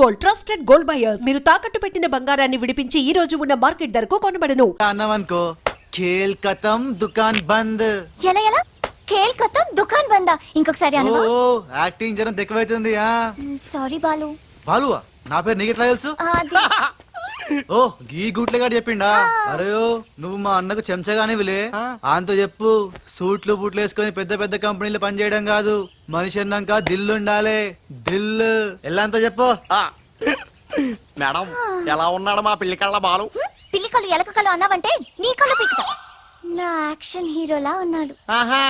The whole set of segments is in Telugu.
Gold, trusted gold buyers. మీరు తాకట్టు పెట్టిన బంగారాన్ని విడిపించి ఈ రోజు ఉన్న మార్కెట్ ధరకు కొనబడను. అన్నవనుకో ఖేల్ ఖతం దుకాన్ బంద్. ఎలా ఎలా ఖేల్ ఖతం దుకాన్ బందా? ఇంకొకసారి అనవా? ఓ యాక్టింగ్ జరం ఎక్కువైతుంది. సారీ బాలు. బాలువా? నా పేరు నీకు ఎట్లా తెలుసు? ఓ గీ గుట్లేగాడు చెప్పిండా? అరే నువ్వు మా అన్నకు చెంచగానే విలే అంతో చెప్పు. సూట్లు బూట్లు వేసుకొని పెద్ద పెద్ద కంపెనీలు పనిచేయడం కాదు, మనిషి అన్నాక దిల్లు ఉండాలి. దిల్లు ఎలా అంతా చెప్పు. మేడం ఎలా ఉన్నాడు మా పిల్లి కళ్ళ బాలు? పిల్లి కళ్ళు ఎలక కళ్ళు అన్నావంటే నీ కళ్ళు పీకుతా. నా యాక్షన్ హీరోలా ఉన్నాడు. ఆహా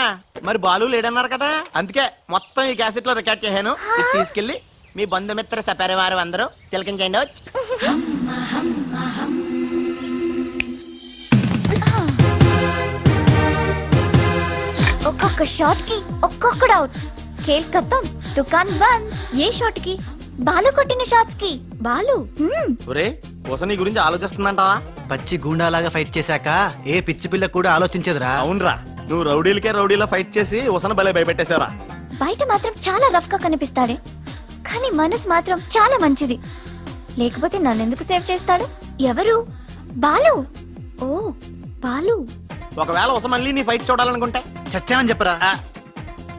మరి బాలు లేడన్నారు కదా, అందుకే మొత్తం ఈ క్యాసెట్ లో రికార్డ్ చేశాను. ఇది తీసుకెళ్లి మీ బంధుమిత్ర సపరివారు అందరూ తిలకించండి. ఒక్కొక్క షాట్ కి ఒక్కొక్కడు అవుట్. ఖేల్ ఖతం దుకాన్ బంద్. ఏ షాట్ కి? బాలు కొట్టిన షాట్స్ కి. బాలు ఒరే కోసం నీ గురించి ఆలోచిస్తుందంటావా? పచ్చి గూండాలాగా ఫైట్ చేశాక ఏ పిచ్చి పిల్ల కూడా ఆలోచించదురా. అవునరా, నువ్వు రౌడీలకే రౌడీలా ఫైట్ చేసి ఉసన భలే భయపెట్టేశారా. బయట మాత్రం చాలా రఫ్ గా కనిపిస్తాడే, కానీ మనసు మాత్రం చాలా మంచిది. లేకపోతే నన్నెందుకు సేవ్ చేస్తాడు? ఎవరు? బాలు. ఓ బాలు. ఒకవేళ ఉస మళ్ళీ నీ ఫైట్ చూడాలనుకుంటే చచ్చానని చెప్పరా.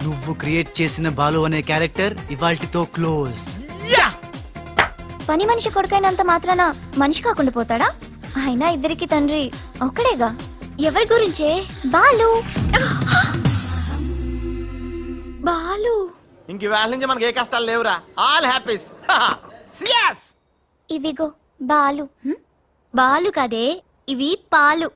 నువ్వు క్రియేట్ చేసిన బాలు అనే క్యారెక్టర్ ఇవాల్టితో క్లోజ్. పని మనిషి కొడుకైనంత మాత్రాన మనిషి కాకుండా పోతాడా? అయినా ఇద్దరికి తండ్రి ఒక్కడేగా. ఎవరి గురించే? బాలు. బాలు. ఇంక వేళ నుంచి మనకి ఏ కష్టాలు లేవురా. All happies. ఇవిగో బాలు. బాలు కదే, ఇవి పాలు.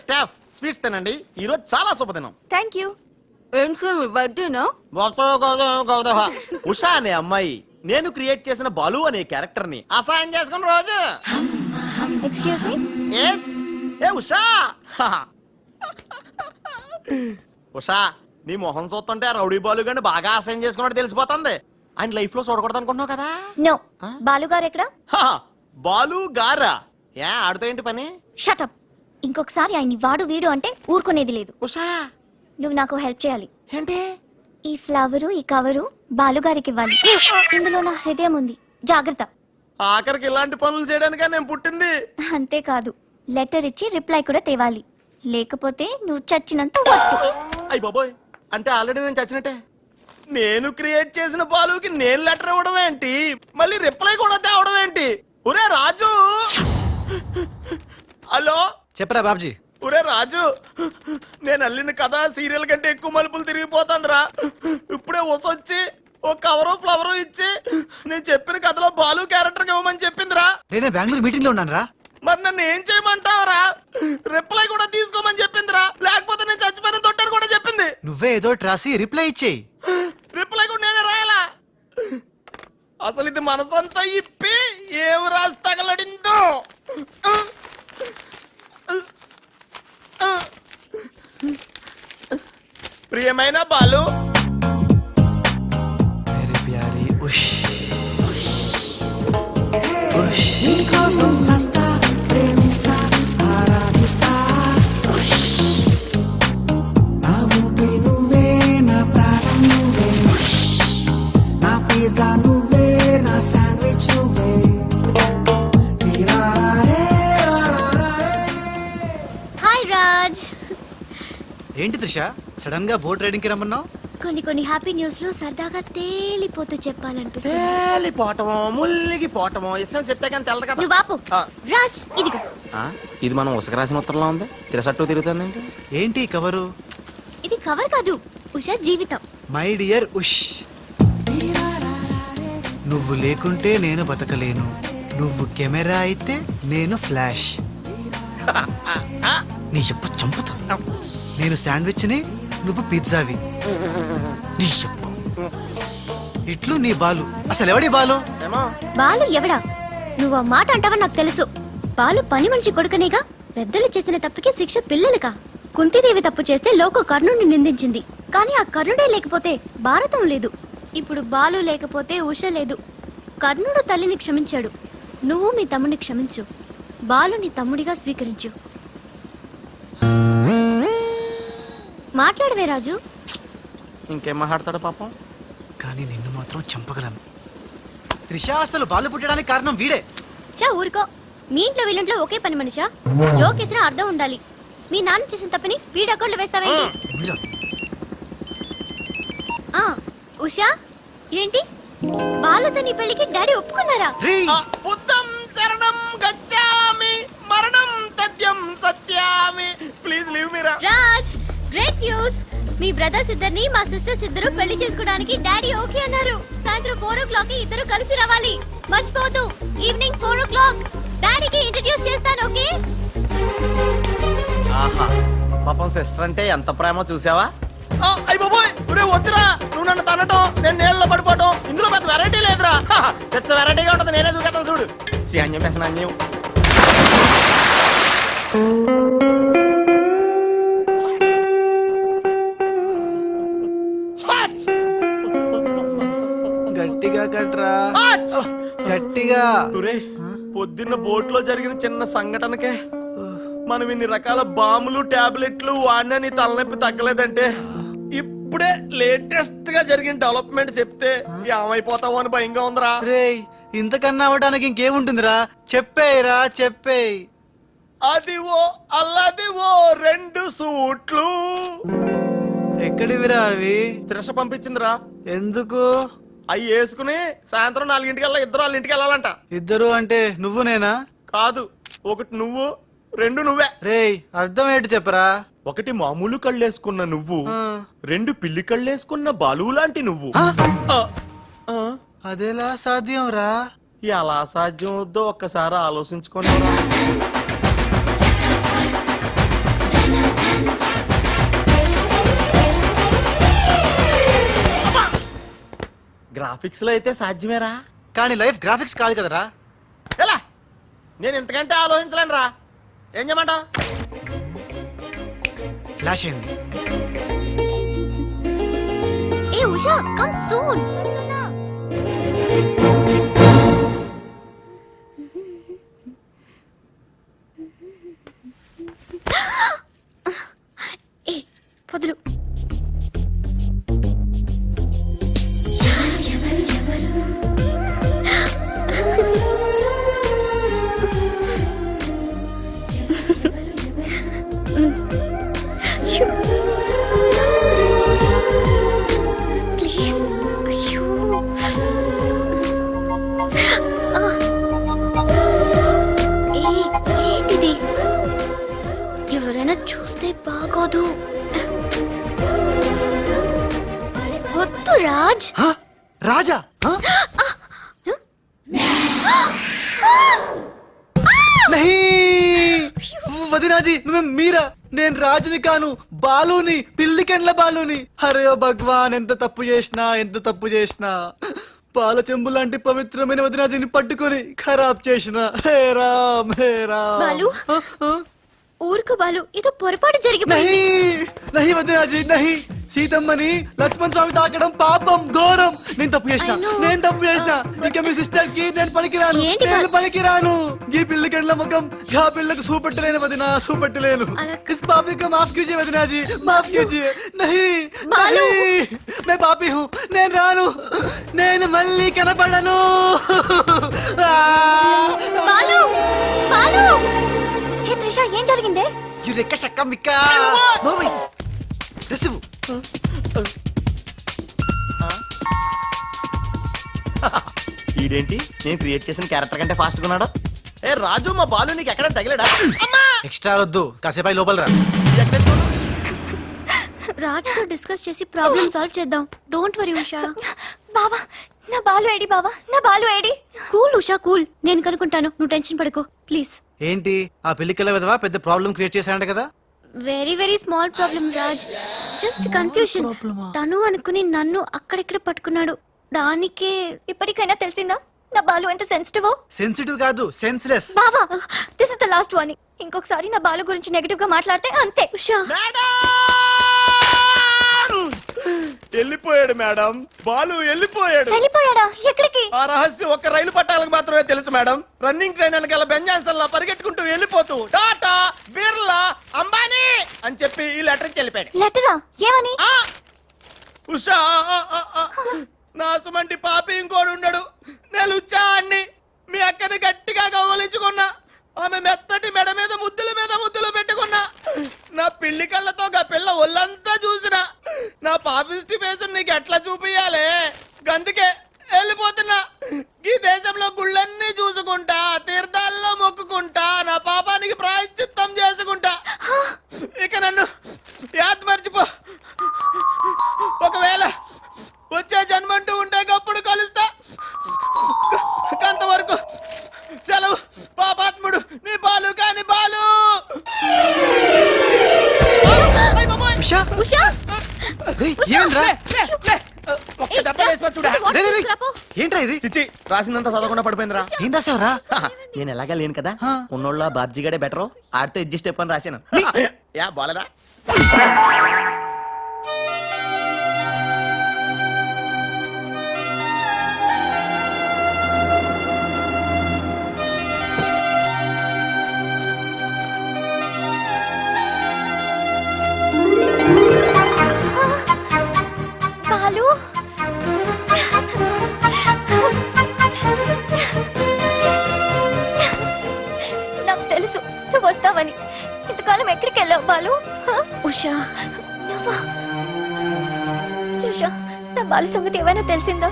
స్టాఫ్ స్వీట్స్ తినండి, ఈ రోజు చాలా శుభదినం. Thank you. ఏం సార్ మీ బర్త్డేనా? ఉషా అనే అమ్మాయి నేను క్రియేట్ చేసిన బాలు అనే క్యారెక్టర్ ని అసహాయం చేసుకున్న రోజు. Excuse me. ఎస్ ఏ ఉషా. ఉషా నీ మొహం చూస్తుంటే ఆ రౌడీ బాలు గాని బాగా అసహాయం చేసుకున్నట్టు తెలిసిపోతుంది. ఆయన లైఫ్ లో చూడకూడదు అనుకుంటున్నావు కదా. నో. బాలు గారు ఎక్కడ? బాలు గారా? ఏ ఆడుతో ఏంటి పని? షటప్. ఇంకొకసారి ఆయన్ని వాడు వీడు అంటే ఊరుకునేది లేదు. ఉషా నువ్వు నాకు హెల్ప్ చేయాలి. ఏంటి? ఈ ఫ్లవరు ఈ కవరు బాలుగారికి ఇవ్వాలి. ఇందులో నా హృదయం ఉంది, జాగ్రత్త. ఆఖరికి ఇలాంటి పనులు చేయడానికే నేను పుట్టింది. అంతేకాదు లెటర్ ఇచ్చి రిప్లై కూడా తేవాలి, లేకపోతే నువ్వు చచ్చినంత వట్టు. అయ్య బాబోయ్, అంటే ఆల్రెడీ నేను చచ్చినట్టే. నేను క్రియేట్ చేసిన బాలుకి నేను లెటర్ ఇవ్వడం ఏంటి, మళ్ళీ రిప్లై కూడా తేవడం ఏంటి? ఒరే రాజు. హలో చెప్పరా బాబ్జీ. ఒరే రాజు, నేను అల్లిన కథ సీరియల్ కంటే ఎక్కువ మలుపులు తిరిగిపోతుందిరా. ఇప్పుడే వసొచ్చి ఒక కవరు ఫ్లవరు ఇచ్చి నేను చెప్పిన కథలో బాలు క్యారెక్టర్ ఇవ్వమని చెప్పిందిరా. నేను బెంగళూరు మీటింగ్ లో ఉన్నాను రా. మరి నన్ను ఏం చేయమంటావురా? రిప్లై కూడా తీసుకోమని చెప్పిందిరా, లేకపోతే నేను చచ్చిపోయిన తొట్టని కూడా చెప్పింది. నువ్వే ఏదో రాసి రిప్లై ఇచ్చేయి. రిప్లై కూడా నేనే రాయాలా? అసలు ఇది మనసంతా ఇప్పి ఏం రాసి తగలడిందో. ప్రియమైన బాలు, మేరే ప్యారీ ఉష్ నీకోసం చస్తా, ప్రేమిస్తా, ఆరాధిస్తా. నా ఊపిరి నువ్వే, నా ప్రాణం నువ్వే, నా పిజ్జా నువ్వే, నా శాండ్విచ్ నువ్వే. హాయ్ రాజ్. ఏంటి త్రిష సడన్ గా బోట్ రైడింగ్ కి రమ్మన్నావు? కొన్ని హ్యాపీ న్యూస్ లో సరదాగా తేలిపోతూ చెప్పాలనిపిస్తుంది. తేలిపోవటమో ముల్లిగిపోవటమో ఇష్టం చెప్తే కానీ తెలదు కదా. నువ్వు ఆపు. రాజ్ ఇదిగో. ఇది మనం ఉసక రాసిన ఉత్తరంలో ఉంది, తిరసట్టు తిరుగుతుంది. ఏంటి కవరు? ఇది కవర్ కాదు, ఉషా జీవితం. మై డియర్ ఉష్, నువ్వు లేకుంటే నేను బతకలేను. నువ్వు కెమెరా అయితే నేను ఫ్లాష్. నీ చెప్పు చంపుతా. నేను శాండ్విచ్ ని, నువ్వు పిజ్జావి. నీ చెప్పు ఇట్లు నీ బాలు. అసలు ఎవడి బాలు? బాలు ఎవడా? నువ్వు ఆ మాట అంటావని నాకు తెలుసు. బాలు పని మనిషి కొడుకనేగా. పెద్దలు చేసిన తప్పుకి శిక్ష పిల్లలకా? కుంతిదేవి తప్పు చేస్తే లోక కర్ణుని నిందించింది, కానీ ఆ కర్ణుడే లేకపోతే భారతం లేదు. ఇప్పుడు బాలు లేకపోతే ఉష లేదు. కర్ణుడు తల్లిని క్షమించాడు, నువ్వు మీ తమ్ముడిని క్షమించు. బాలుని తమ్ముడిగా స్వీకరించు. మాట్లాడవే రాజు. ఇంకేం మాట్లాడతాడు పాపం. కానీ నిన్ను మాత్రం చంపగలను. త్రిష అసలు బాలు పుట్టడానికి కారణం వీడే. చా ఊరుకో. మీ ఇంట్లో వీళ్ళంట్లో ఒకే పని మనిషా? జోక్ వేసినా అర్థం ఉండాలి. మీ నాన్న చేసిన తప్పని వీడి అకౌంట్లో వేస్తావేంటి? ఉషా ఏంటి బాలుతో నీ పెళ్లికి డాడీ ఒప్పుకున్నారా? బుద్ధం శరణం గచ్చామి మరణం తథ్యం సత్యామి. ప్లీజ్ లీవ్ మీ రా. Raj, great news. మీ బ్రదర్స్ ఇద్దరిని మా సిస్టర్స్ ఇద్దరు పెళ్లి చేసుకోవడానికి డాడీ ఓకే అన్నారు. సాయంత్రం 4 o'clock ఇద్దరు కలిసి రావాలి. మర్చిపోవద్దు. ఈవినింగ్ 4 o'clock డాడీకి ఇంట్రడ్యూస్ చేస్తాను. ఓకే? ఆహా, పాపం సిస్టర్ అంటే ఎంత ప్రేమో చూసావా? అయ్య బాబోయ్, ఒరే వద్దురా. నువ్వు నన్ను తనటం, నేను నీళ్ళలో పడిపోవటం, ఇందులో పెద్ద వెరైటీ లేదురా. పెద్ద వెరైటీగా ఉంటుంది. నేనే దూకేతాను చూడు. అన్యం వేసిన అన్యం. గట్టిగా కట్రా, గట్టిగా. ఒరే, పొద్దున్న బోట్లో జరిగిన చిన్న సంఘటనకే మనం ఇన్ని రకాల బాంబులు టాబ్లెట్లు వాడినా నీ తలనొప్పి తగ్గలేదంటే ఇప్పుడే లేటెస్ట్ గా జరిగిన డెవలప్మెంట్ చెప్తే ఏమైపోతావు అని భయంగా ఉందిరా. రేయ్, ఇంతకన్నా అవ్వడానికి ఇంకేముంటుందిరా? చెప్పేయరా, చెప్పేయ్. అదివో అల్లదివో 2 సూట్లు. ఎక్కడివిరా అవి? త్రిష పంపించిందిరా. ఎందుకు? అవి వేసుకుని సాయంత్రం 4 ఇద్దరు వాళ్ళ ఇంటికి వెళ్ళాలంట. ఇద్దరు అంటే నువ్వు నేనా? కాదు, ఒకటి నువ్వు, 2 నువ్వే. రేయ్, అర్థం ఏంటి చెప్పరా? ఒకటి మామూలు కళ్ళేసుకున్న నువ్వు, 2 పిల్లి కళ్ళేసుకున్న బాలు లాంటి నువ్వు. అదేలా సాధ్యం రా? ఎలా సాధ్యం వద్దో ఒక్కసారి ఆలోచించుకొని. గ్రాఫిక్స్ లో అయితే సాధ్యమేరా, కానీ లైఫ్ గ్రాఫిక్స్ కాదు కదరా. ఎలా? నేను ఇంతకంటే ఆలోచించలేను రా. ఏం చేయమంటావు? ఫ్లాష్ అయింది. ఏ ఉషా, కమ్ సూన్. ఏ వదులు. ప్లీజ్. అయ్యో. ఏంటిది? ఎవరైనా చూస్తే బాగోదు. వద్దు రాజ్. హ? రాజా? హ? నహీ! వదినాజీ, మీరా? నేను రాజుని కాను, బాలుని, పిల్లికెండ్ల బాలుని. అరే ఓ భగవాన్, ఎంత తప్పు చేసినా పాల చెంబు లాంటి పవిత్రమైన వదినాజీని పట్టుకొని ఖరాబ్ చేసిన. హే రామ్, హే రామ్. బాలు, ఊరుకు బాలు, ఇది పొరపాటు జరిగిపోయింది. నహీ వదినాజీ, నహీ. సీతమ్మని లక్ష్మణ్ స్వామి తాకడం పాపం, ఘోరం. నేను తప్పు చేసిన. ఇంకా మీ సిస్టర్ కి నేను పనికిరాను. ఈ పిల్లకెళ్ళ ముఖం గా పిల్లకు చూపెట్టలేను వదినా, చూపెట్టలేను. ఇస్ పాపి को माफ कीजिए वदना जी, माफ कीजिए. नहीं, मैं पापी हूँ. నేను రాను, నేను మళ్ళీ కనపడను. బాలు, బాలు. హే త్రిష, ఏం జరిగిందే? యురెక్క షక్క మిక్క. నోర్వై రిసివ్. ఈడేంటి నేను క్రియేట్ చేసిన క్యారెక్టర్ కంటే ఫాస్ట్ గా ఉన్నాడు. ఏ రాజు, మా బాలు నీకు ఎక్కడ తగిలాడా? ఎక్స్ట్రా వద్దు, కాసేపు లోపల రా. రాజ్ తో డిస్కస్ చేసి ప్రాబ్లం సాల్వ్ చేద్దాం. Don't worry Usha. బావా, నా బాలు ఏడి? బావా, నా Balu AD? Cool Usha, cool. నేను కనుక్కుంటాను, నువ్వు టెన్షన్ పడకు ప్లీజ్. ఏంటి ఆ పెళ్లికల విధవా పెద్ద ప్రాబ్లం క్రియేట్ చేశాడంట కదా? Very very small problem Raj, just confusion. తను అనుకుని నన్ను అక్కడిక్కడ పట్టుకున్నాడు. దానికే ఇప్పటికైనా తెలిసిందా నా బాలు ఎంత సెన్సిటివ్? సెన్సిటివ్ కాదు, సెన్స్లెస్. బావా, this is the last warning. ఇంకొకసారి నా బాలు గురించి నెగటివ్ గా మాట్లాడితే అంతే. ఉషా, మేడం! వెళ్ళిపోయాడు మేడం, బాలు వెళ్ళిపోయాడు. వెళ్ళిపోయాడా? ఎక్కడికి? ఆ రహస్యం ఒక్క రైలు పట్టాలకు మాత్రమే తెలుసు మేడం. రన్నింగ్ ట్రైన్ వెనకాల బెంజాన్సన్ లా పరిగెట్టుకుంటూ వెళ్ళిపోతూ టాటా, బిర్లా, అంబానీ అని చెప్పి ఈ లెటర్ ఇచ్చి వెళ్ళిపోయాడు. లెటరా? ఏమని? ఆ! ఉషా, నా సుమంటి పాపి ఇంకోడు ఉండడు. నేను లుచ్చా అన్ని మీ అక్కని గట్టిగా కౌగలించుకున్నా. ఆమె మెత్తటి మెడ మీద ముద్దులు పెట్టుకున్నా. నా పిల్లి కళ్ళతో గా పిల్ల ఒళ్ళంతా చూసిన. నా పాపిస్టి ఫేస్ నీకు ఎట్లా చూపియాలే? గందుకే వెళ్ళిపోతున్నా. ఈ దేశంలో గుళ్ళన్నీ చూసుకుంటా, తీర్థాల్లో మొక్కుకుంటా, నా పాపానికి ప్రాయశ్చిత్తం చేసుకుంటా. ఇక నన్ను యాద్ మర్చిపో. ఒకవేళ వచ్చే జన్మంటూ ఉంటే గప్పుడు కలుస్తా. అంతవరకు సెలవు. పాపాత్ముడు నీ బాలు కాని బాలు. అయ్ బాబోయ్. ఉషా ఉషా! రేయ్, ఏమైందిరా? ఒక్క దెబ్బ వేసి చూడా. రేయ్, రేయ్, ఏంట్రా ఇది? చిచ్చి రాసిందంతా చదవకుండా పడిపోయిందిరా. ఏం రాసావురా? నేను ఎలాగా లేను కదా, ఆ. ఉన్నోళ్ళ బాబ్జీ గడే బెటర్, ఆడితో అడ్జస్ట్ అయిపోయి రాశాను. యా బాలేదా? బాలు! నాకు తెలుసు నువ్వు వస్తావని. ఇంతకాలం ఎక్కడికి వెళ్ళావు బాలు? ఉషా, నువ్వా? ఉషా, నా బాలు సంగతి ఏమైనా తెలిసిందా?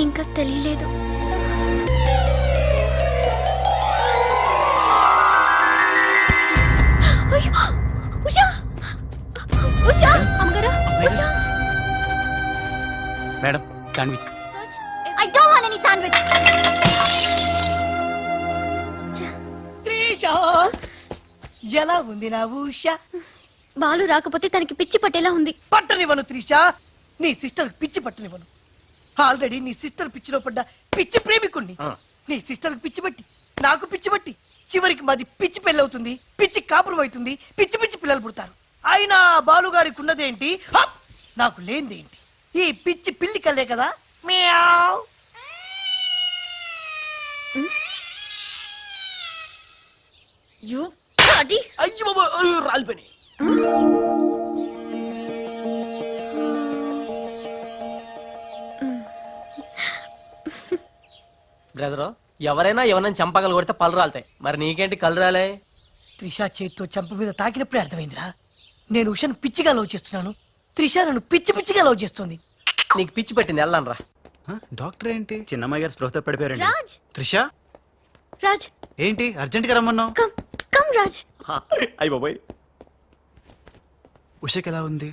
ఇంకా తెలియలేదు. అయ్యో! ఉషా! ఉషా! అమ్మగారా! Usha! Madam sandwich. I don't want any sandwich. Trisha ఎలా ఉంది నా ఉష? బాలు రాకపోతే తనకి పిచ్చి పట్టేలా ఉంది. పట్టనివ్వను త్రిషా, నీ సిస్టర్ పిచ్చి పట్టనివ్వను. ఆల్రెడీ నీ సిస్టర్ పిచ్చిలో పడ్డ పిచ్చి ప్రేమికుణ్ణి. నీ సిస్టర్ పిచ్చి పట్టి నాకు పిచ్చి పట్టి చివరికి మాది పిచ్చి పెళ్ళవుతుంది, పిచ్చి కాపురం అవుతుంది, పిచ్చి పిచ్చి పిల్లలు పుడతారు. అయినా బాలుగాడికి ఉన్నదేంటి, హప్! నాకు లేనిదేంటి? ఈ పిచ్చి పిల్లి కల్లే కదా. మ్యావ్. You bloody! అయ్యో బాబా, రాలిపోయినాయి. బ్రదరు, ఎవరైనా ఎవరైనా చంపగలు కొడితే పళ్ళు రాలుతాయి, మరి నీకేంటి కళ్ళు రాలే? త్రిష చేత్తో చంప మీద తాకినప్పుడే అర్థమైందిరా. నేను ఉషను పిచ్చిగా లవ్ చేస్తున్నాను, త్రిష నన్ను పిచ్చి పిచ్చిగా లవ్ చేస్తుంది. నీకు పిచ్చి పెట్టింది, వెళ్ళాను రా. డాక్టర్ ఏంటి? చిన్నమ్మాయి గారు స్పృహతో పడిపోయారండి. రాజ్! త్రిష రాజ్, ఏంటి అర్జెంట్ గా రమ్మన్నావు? Come come Raj. అయ్య బాబోయ్. ఉషకి ఎలా ఉంది?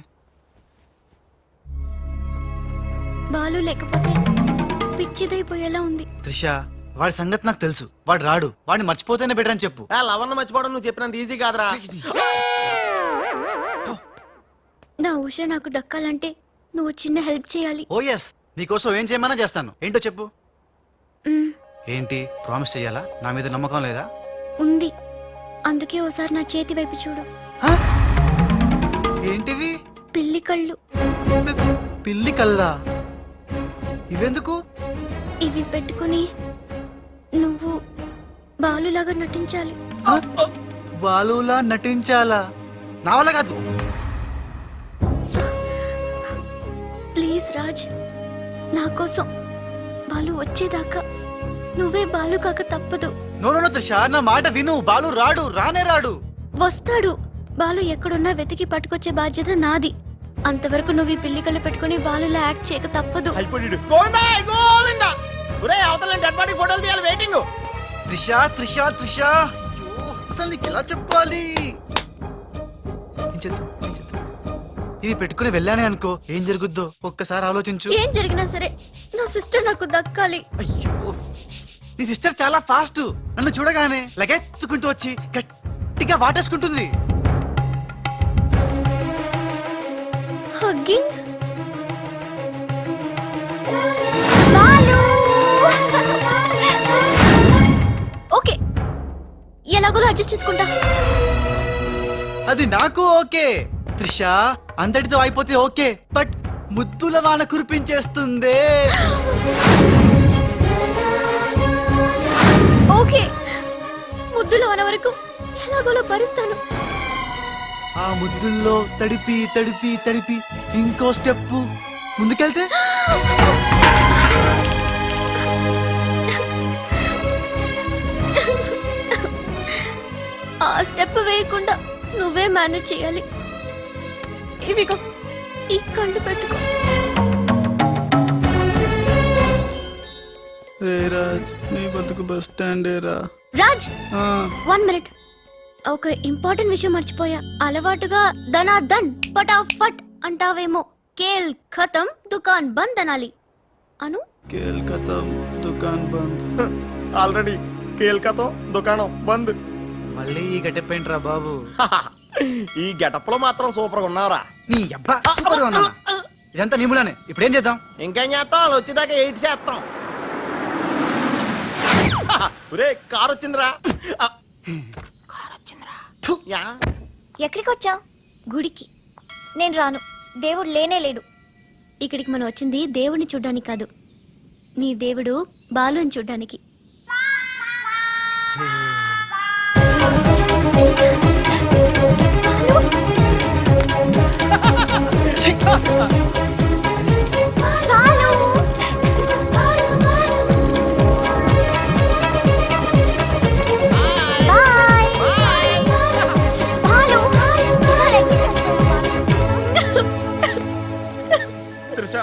బాలు లేకపోతే పిచ్చిదైపోయేలా ఉంది. త్రిష వాడి సంగతి నాకు తెలుసు. వాడు రాడు, వాడిని మర్చిపోతేనే బెటర్ అని చెప్పు. ఆ లవన్న మర్చిపోవడం నువ్వు చెప్పినంత ఈజీ కాదురా. నా ఉష నాకు దక్కాలంటే నువ్వు చిన్న హెల్ప్ చేయాలి. ఓ ఎస్, నీకోసం ఏం చేయమన్నా చేస్తాను. ఏంటో చెప్పు. మ్, ఏంటి ప్రామిస్ చెయ్యాలా? నా మీద నమ్మకం లేదా? ఉంది. అందుకే ఓసారి నా చేతి వైపు చూడు. హ? ఏంటివి? పిల్లి కళ్ళు. పిల్లి కల్లా? ఇవెందుకు? ఇవి పెట్టుకుని నువ్వు బాలులాగా నటించాలి. హ? బాలులా నటించాలా? నా వల్ల కాదు. ప్లీజ్ రాజ్, నా కోసం బాలు వచ్చేదాకా నువ్వే బాలు కాక తప్పదు. నో నో నో త్రిష, నా మాట విను. బాలు రాడు, రానే రాడు. వస్తాడు. బాలు ఎక్కడున్నా వెతికి పట్టుకొచ్చే బాధ్యత నాది. అంతవరకు నువ్వు ఈ పిల్లి కళ్ళు పెట్టుకుని బాలులా యాక్ట్ చేయక తప్పదు. అయిపోయాడు. గోవిందా గోవిందా. ఒరే అవతల డెడ్ బాడీ ఫోటోలు తీయాలి, వెయిటింగ్. త్రిష త్రిష త్రిష, అయ్యో, అసలు నీకు ఎలా చెప్పాలి? ఏం చేద్దాం, ఏం చేద్దాం? ఇది పెట్టుకుని వెళ్ళానే అనుకో, ఏం జరుగుద్దో ఒక్కసారి ఆలోచించు. ఏం జరిగినా సరే నా సిస్టర్ నాకు దక్కాలి. అయ్యో, నీ సిస్టర్ చాలా ఫాస్ట్. నన్ను చూడగానే లగెత్తుకుంటూ వచ్చి గట్టిగా వాటేసుకుంటుంది. హగ్గింగ్. బాలు! ఓకే, ఎలాగోలో అడ్జస్ట్ చేసుకుంటా. అది నాకు ఓకే త్రిష, అందరితో అయిపోతే ఓకే. బట్ ముద్దుల వాన కురిపించేస్తుందే. ఓకే, ముద్దులో అన వరకు ఎలాగోలా భరిస్తాను. ఆ ముద్దుల్లో తడిపి తడిపి తడిపి ఇంకో స్టెప్ ముందుకెళ్తే ఆ స్టెప్ వేయకుండా నువ్వే మేనేజ్ చేయాలి. ఇవిగో ఈ కళ్ళు పెట్టుకో. రే రాజ్, నీ బతుకు బస్ స్టాండేరా. రాజ్, 1 మినిట్. ఒక ఇంపార్టెంట్ విషయం మర్చిపోయా. అలవాటుగా ధనాధన్ ఫటాఫట్ అంటావేమో. కేల్ ఖతం దుకాన్ బంద్ అనాలి. అను కేల్కతం దుకాన్ బంద్. ఆల్రెడీ కేల్కతం దుకాణం బంద్. మళ్ళీ ఈ గట్టెప్పేంట్రా బాబు? ఈ గెటప్ లో మాత్రం సూపర్ గా ఉన్నావురా. నీ అబ్బా సూపర్ గా ఉన్నానా? ఇదంతా నీ మూలానే. ఇప్పుడు ఏం చేద్దాం? ఇంకేం చేస్తాం, వాళ్ళు వచ్చేదాకా 8 చేస్తాం. ఒరే కార్ వచ్చిందిరా. యా. ఎక్కడికి వచ్చావు? గుడికి. నేను రాను, దేవుడు లేనే లేడు. ఇక్కడికి మనం వచ్చింది దేవుడిని చూడ్డానికి కాదు, నీ దేవుడు బాలుని చూడ్డానికి. త్రిష,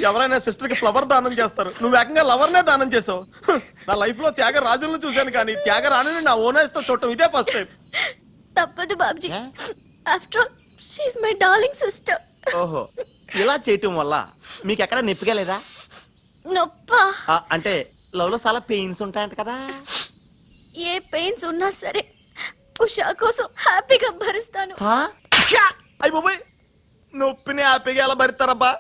ఎవరైనా సిస్టర్ కి ఫ్లవర్ దానం చేస్తారు, నువ్వు ఏకంగా లవర్ నే దానం చేసావు. నా లైఫ్ లో త్యాగరాజులను చూశాను కానీ త్యాగరాణిని నా ఓనర్స్ తో చూడటం ఇదే ఫస్ట్ టైం. తప్పదు Babji, after all she my darling sister. ఓహో, ఇలా చేయటం వల్ల మీకు ఎక్కడ నొప్పిగా లేదా? నొప్పా? అంటే లవ్ లో చాలా పెయిన్స్ ఉంటాయంట కదా. ఏ పెయిన్స్ ఉన్నా సరే ఉషా కోసం హ్యాపీగా భరిస్తాను. అయ్యి బాబోయ్, నొప్పిని హ్యాపీగా ఎలా భరిస్తారబ్బా?